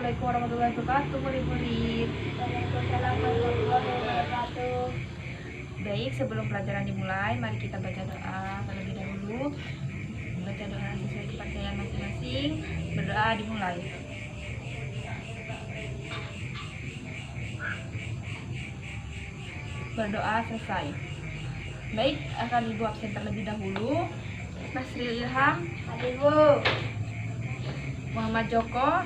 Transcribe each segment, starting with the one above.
Assalamualaikum warahmatullahi wabarakatuh, murid-murid. Waalaikumsalam warahmatullahi wabarakatuh. Baik, sebelum pelajaran dimulai, mari kita baca doa terlebih dahulu. Baca doa sesuai kepercayaan masing-masing. Berdoa dimulai. Berdoa selesai. Baik, akan Ibu absen terlebih dahulu. Nasril Ilham, Ibu, Muhammad Joko,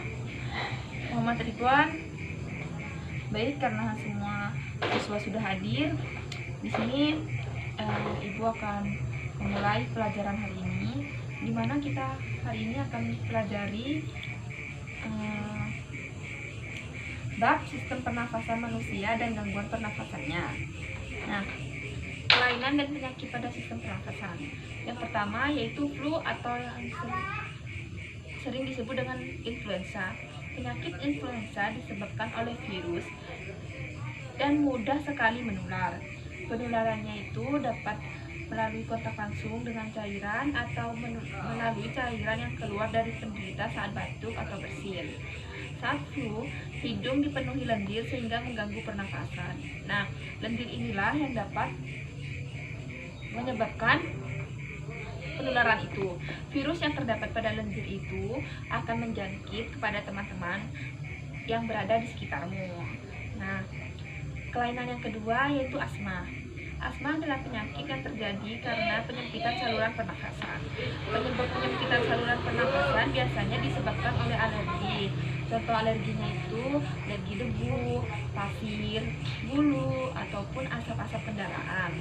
Muhammad Ridwan. Baik, karena semua siswa sudah hadir, di sini Ibu akan memulai pelajaran hari ini, di mana kita hari ini akan pelajari bab sistem pernafasan manusia dan gangguan pernafasannya. Nah, kelainan dan penyakit pada sistem pernafasan. Yang pertama yaitu flu atau yang sering disebut dengan influenza. Penyakit influenza disebabkan oleh virus dan mudah sekali menular. Penularannya itu dapat melalui kontak langsung dengan cairan atau melalui cairan yang keluar dari penderita saat batuk atau bersin. Saat flu, hidung dipenuhi lendir sehingga mengganggu pernafasan. Nah, lendir inilah yang dapat menyebabkan penularan itu. Virus yang terdapat pada lendir itu akan menjangkit kepada teman-teman yang berada di sekitarmu. Nah, kelainan yang kedua yaitu asma. Asma adalah penyakit yang terjadi karena penyempitan saluran pernafasan. Penyebab penyempitan saluran pernafasan biasanya disebabkan oleh alergi. Contoh alerginya itu alergi debu, pasir, bulu, ataupun asap-asap kendaraan.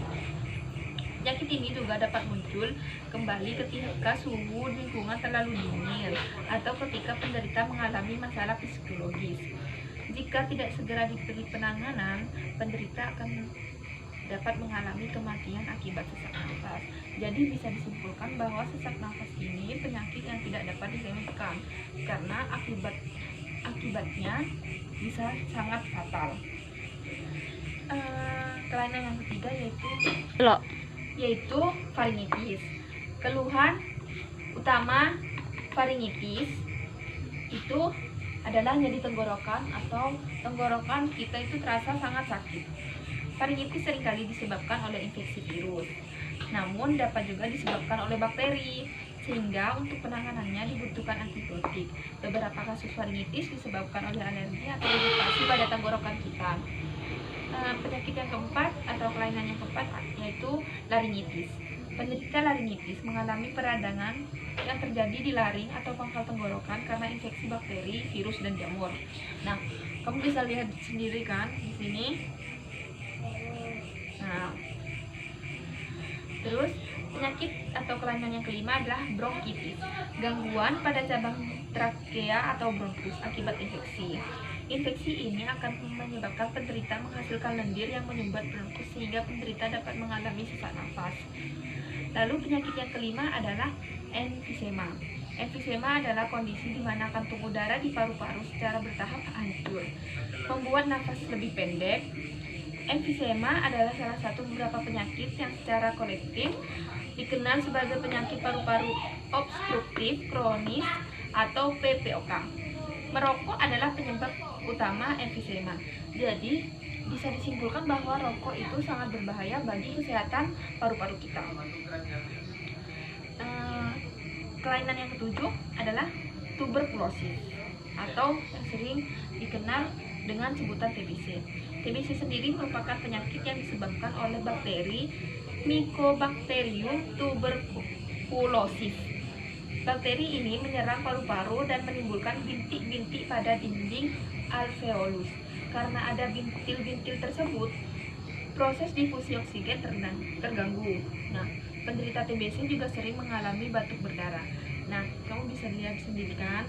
Penyakit ini juga dapat muncul kembali ketika suhu lingkungan terlalu dingin atau ketika penderita mengalami masalah psikologis. Jika tidak segera diberi penanganan, penderita akan dapat mengalami kematian akibat sesak nafas. Jadi bisa disimpulkan bahwa sesak nafas ini penyakit yang tidak dapat disembuhkan karena akibatnya bisa sangat fatal. Kelainan yang ketiga yaitu faringitis. Keluhan utama faringitis itu adalah nyeri tenggorokan atau tenggorokan kita itu terasa sangat sakit. Faringitis seringkali disebabkan oleh infeksi virus, namun dapat juga disebabkan oleh bakteri, sehingga untuk penanganannya dibutuhkan antibiotik. Beberapa kasus faringitis disebabkan oleh alergi atau iritasi pada tenggorokan kita. Penyakit yang keempat atau kelainan yang keempat yaitu laringitis. Penderita laringitis mengalami peradangan yang terjadi di laring atau pangkal tenggorokan karena infeksi bakteri, virus, dan jamur. Nah, kamu bisa lihat sendiri kan di sini. Nah, terus penyakit atau kelainan yang kelima adalah bronkitis, gangguan pada cabang trakea atau bronkus akibat infeksi. Infeksi ini akan menyebabkan penderita menghasilkan lendir yang menyumbat bronkus sehingga penderita dapat mengalami sesak nafas. Lalu penyakit yang kelima adalah emfisema. Emfisema adalah kondisi di mana kantung udara di paru-paru secara bertahap hancur, membuat nafas lebih pendek. Emfisema adalah salah satu beberapa penyakit yang secara kolektif dikenal sebagai penyakit paru-paru obstruktif kronis atau PPOK. Merokok adalah penyebab utama emfisema. Jadi, bisa disimpulkan bahwa rokok itu sangat berbahaya bagi kesehatan paru-paru kita. Kelainan yang ketujuh adalah tuberkulosis atau yang sering dikenal dengan sebutan TBC. TBC sendiri merupakan penyakit yang disebabkan oleh bakteri Mycobacterium tuberculosis. Bakteri ini menyerang paru-paru dan menimbulkan bintik-bintik pada dinding alveolus. Karena ada bintil-bintil tersebut, proses difusi oksigen terganggu. Nah, penderita TBC juga sering mengalami batuk berdarah. Nah, kamu bisa lihat sendiri kan.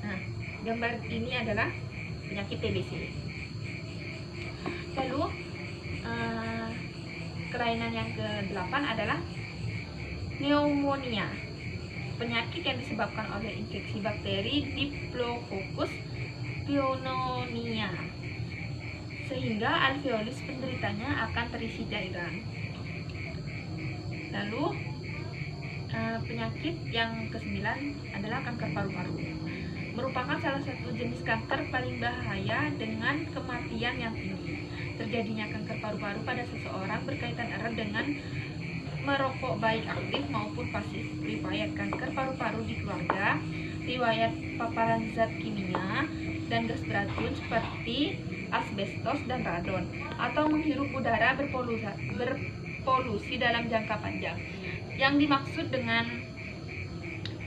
Nah, gambar ini adalah penyakit TBC. Lalu kelainan yang ke-8 adalah pneumonia. Penyakit yang disebabkan oleh infeksi bakteri Diplococcus pneumonia, sehingga alveolus penderitanya akan terisi cairan. Lalu penyakit yang ke-9 adalah kanker paru-paru. merupakan salah satu jenis kanker paling bahaya dengan kematian yang tinggi. Terjadinya kanker paru-paru pada seseorang berkaitan erat dengan merokok baik aktif maupun pasif. Riwayat kanker paru-paru di keluarga, riwayat paparan zat kimia dan gas beracun seperti asbestos dan radon, atau menghirup udara berpolusi dalam jangka panjang. Yang dimaksud dengan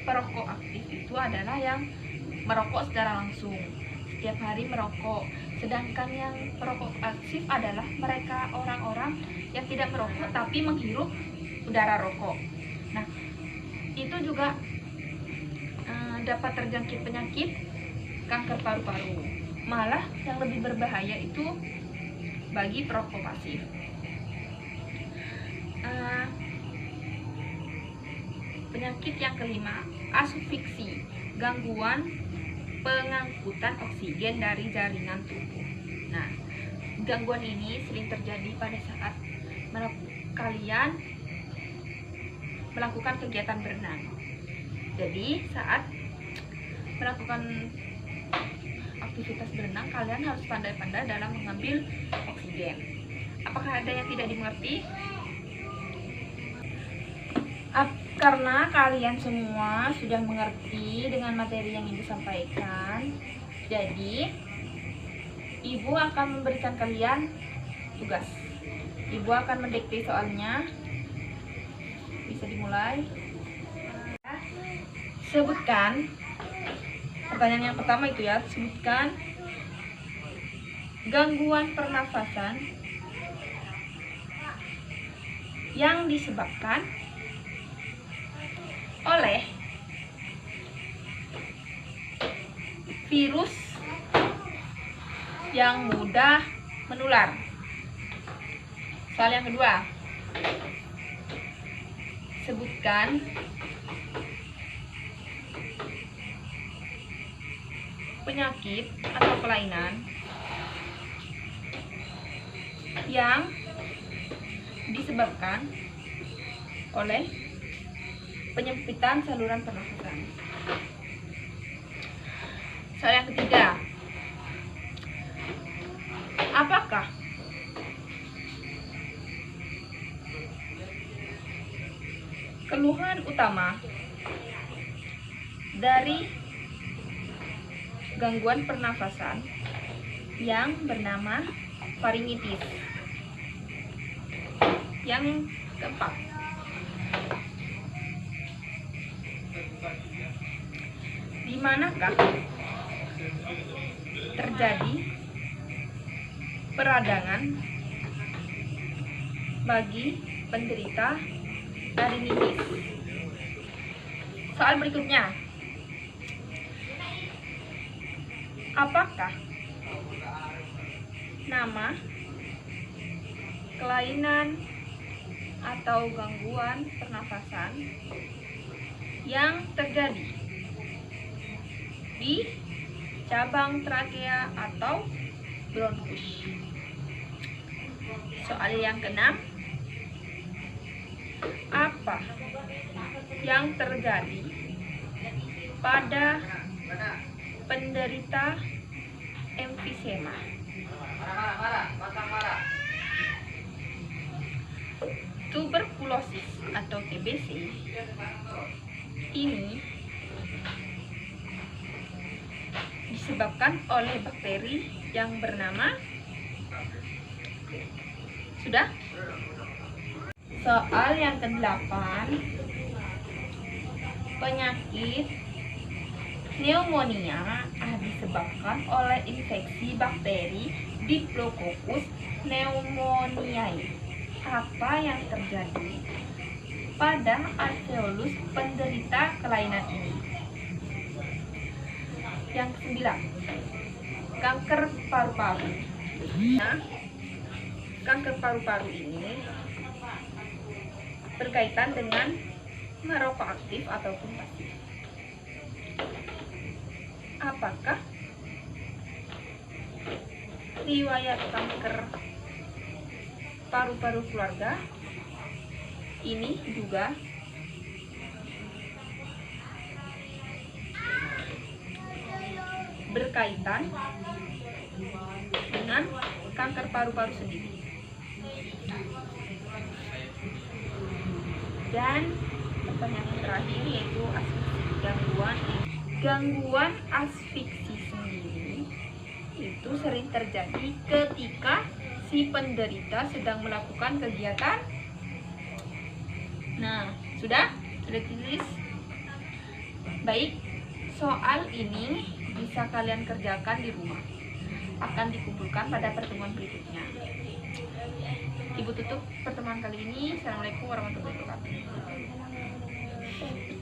perokok aktif itu adalah yang merokok secara langsung, setiap hari merokok. Sedangkan yang perokok pasif adalah mereka orang-orang yang tidak merokok tapi menghirup udara rokok. Nah, itu juga dapat terjangkit penyakit kanker paru-paru. Malah yang lebih berbahaya itu bagi perokok pasif. Penyakit yang kelima, asfiksi, gangguan pengangkutan oksigen dari jaringan tubuh. Nah, gangguan ini sering terjadi pada saat kalian melakukan kegiatan berenang. Jadi, saat melakukan aktivitas berenang, kalian harus pandai-pandai dalam mengambil oksigen. Apakah ada yang tidak dimengerti? Karena kalian semua sudah mengerti dengan materi yang ibu sampaikan, jadi ibu akan memberikan kalian tugas. Ibu akan mendikte soalnya. Bisa dimulai. Sebutkan, pertanyaan yang pertama itu ya, sebutkan gangguan pernafasan yang disebabkan oleh virus yang mudah menular. Soal yang kedua, sebutkan penyakit atau kelainan yang disebabkan oleh penyempitan saluran pernafasan. Soal yang ketiga, apakah keluhan utama dari gangguan pernafasan yang bernama faringitis? Yang keempat, di manakah terjadi peradangan bagi penderita faringitis? Soal berikutnya, apakah nama kelainan atau gangguan pernafasan yang terjadi di cabang trakea atau bronkus? Soal yang keenam, apa yang terjadi pada penderita emfisema? Tuberkulosis atau TBC ini disebabkan oleh bakteri yang bernama, sudah? Soal yang ke-8, penyakit pneumonia disebabkan oleh infeksi bakteri Diplococcus pneumoniae. Apa yang terjadi pada alveolus penderita kelainan ini? Yang ke-9, kanker paru-paru. Nah, kanker paru-paru ini berkaitan dengan merokok aktif ataupun pasif. Apakah riwayat kanker paru-paru keluarga ini juga berkaitan dengan kanker paru-paru sendiri. Dan pertanyaan yang terakhir yaitu asfiksi. Gangguan asfiksi sendiri itu sering terjadi ketika si penderita sedang melakukan kegiatan. Nah, sudah ditulis. Baik, soal ini bisa kalian kerjakan di rumah. Akan dikumpulkan pada pertemuan berikutnya. Ibu tutup pertemuan kali ini. Assalamualaikum warahmatullahi wabarakatuh.